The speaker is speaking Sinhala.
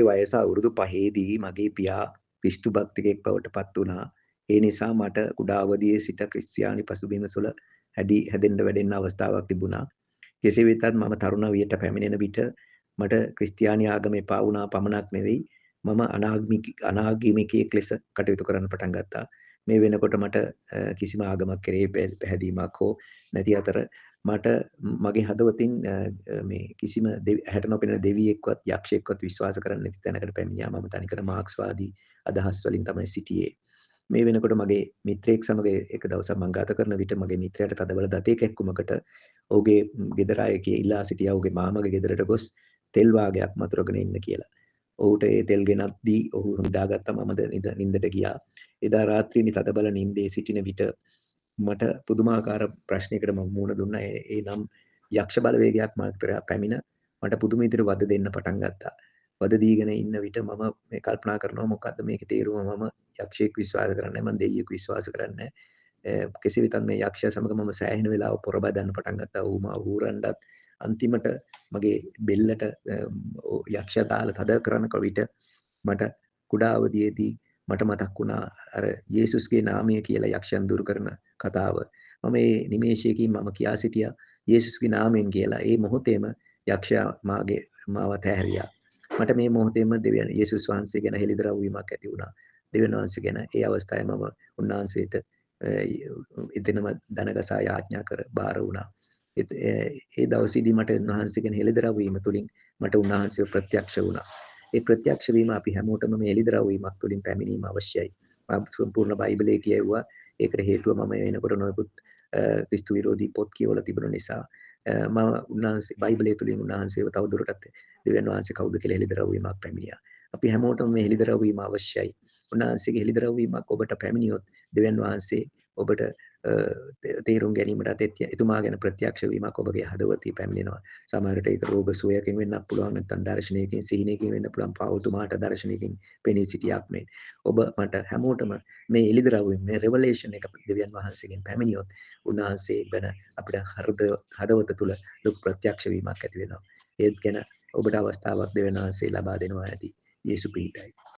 වයස අවුරුදු 5දී මගේ පියා ක්‍රිස්තු භක්තිකයෙක් බවට පත් වුණා. ඒ නිසා මට කුඩා අවදියේ සිට ක්‍රිස්තියානි පසුබිම තුළ හැදෙන්න වැඩෙන්න අවස්ථාවක් තිබුණා. කෙසේ වෙතත් මම තරුණ වියට පැමිණෙන විට මට ක්‍රිස්තියානි ආගම එපා වුණා පමණක් නෙවෙයි මම අනාගමිකයෙක් ලෙස කටයුතු කරන්න පටන් ගත්තා. මේ වෙනකොට මට කිසිම ආගමක් කෙරෙහි පැහැදීමක් හෝ නැති අතර මට මගේ හදවතින් මේ කිසිම ඇහැට නොපෙනෙන දෙවියෙක්වත් යක්ෂයෙක්වත් විශ්වාස කරන්න නැති තැනකට පැමිණියා. මම තනිකර මාක්ස්වාදී අදහස් වලින් තමයි සිටියේ. මේ වෙනකොට මගේ මිත්‍රයෙක් සමග එක දවසක් මම ගත කරන විට මගේ මිත්‍රයාට තදබල දතේ කැක්කුමකට ඔහුගේ ගෙදර අය ඉල්ලා සිටියා ඔහුගේ මාමගේ ගෙදරට ගොස් තෙල් වාගයක් මතුරගෙන ඉන්න කියලා. ඔහුට ඒ තෙල් ගෙනත් දී ඔහු නිදාගත්තා. මම නින්දට ගියා. එදා රාත්‍රියේ තදබල නින්දේ සිටින විට මට පුදුමාකාර ප්‍රශ්නයකට මම මුහුණ දුන්නා. ඒ නම් යක්ෂ බලවේගයක් මට පැමිණ මට පුදුම විදිහට වද දෙන්න පටන් ගත්තා. වද දීගෙන ඉන්න විට මම මේ කල්පනා කරනවා මොකද්ද මේකේ තේරුම? මම යක්ෂයෙක් විශ්වාස කරන්නේ නැහැ. මම දෙවියෙක් විශ්වාස කරන්නේ නැහැ. කෙසේ වෙතත් මේ යක්ෂයා සමග මම සෑහෙන වෙලාව පොරබදන්න පටන් ගත්තා. ඌ මාව ඌරන්නත් අන්තිමට මගේ බෙල්ලට යක්ෂයා දාලා තද කරන විට මට කුඩා අවදියේදී මට මතක් වුණා අර යේසුස්ගේ නාමය කියලා යක්ෂයන් දුරු කරන කතාව. මම මේ නිමේෂයකින් මම කියා සිටියා යේසුස්ගේ නාමයෙන් කියලා. ඒ මොහොතේම යක්ෂයා මාව තැහැරියා. මට මේ මොහොතේම දෙවියන් යේසුස් වහන්සේ ගැන හෙළිදරව් වීමක් ඇති වුණා. දෙවියන් වහන්සේ ගැන ඒ අවස්ථාවේ මම උන්වහන්සේට එතනම දනගසා යාඥා කර බාර වුණා. ඒ දවසේදී මට උන්වහන්සේ ගැන හෙළිදරව් වීම තුළින් මට උන්වහන්සේව ප්‍රත්‍යක්ෂ වුණා. ඒ ප්‍රත්‍යක්ෂ වීම අපි හැමෝටම මේ හෙළිදරව් වීමක් තුළින් පැමිණීම අවශ්‍යයි. මම සම්පූර්ණ බයිබලයේ කියවුවා. ඒකට හේතුව මම වෙනකොට නොයෙකුත් ක්‍රිස්තු විරෝධී පොත් කියවලා තිබුණ නිසා මම උන්වහන්සේ බයිබලයේ තුලින් උන්වහන්සේව තවදුරටත් දෙවියන් වහන්සේ කවුද කියලා හෙළිදරව් වීමක් පැමිණියා. අපි හැමෝටම මේ හෙළිදරව් වීම අවශ්‍යයි. උන්වහන්සේගේ හෙළිදරව් වීමක් ඔබට පැමිණියොත් දෙවියන් වහන්සේ ඔබට තේරුම් ගැනීමට එතුමා ගැන ප්‍රත්‍යක්ෂ වීමක් ඔබගේ හදවතේ පැමිණෙනවා. සමහරට ඒක රෝග සුවයකින් වෙන්නත් පුළුවන්, නැත්නම් දර්ශනයකින් සිහිනයකින් වෙන්න පුළුවන්. පෞතුමාට දර්ශනයකින් පෙනී සිටියක් මේ. ඔබ මට හැමෝටම මේ එළිදරව් මේ රෙවලේෂන් එක දෙවියන් වහන්සේගෙන් පැමිණියොත් උන්වහන්සේ ගැන අපිට හදවත තුළ ලොකු ප්‍රත්‍යක්ෂ වීමක් ඇති වෙනවා. ඒත් ගැන ඔබට අවස්ථාවක් දෙවියන් වහන්සේ ලබා දෙනවා ඇති. යේසු පීඨයි.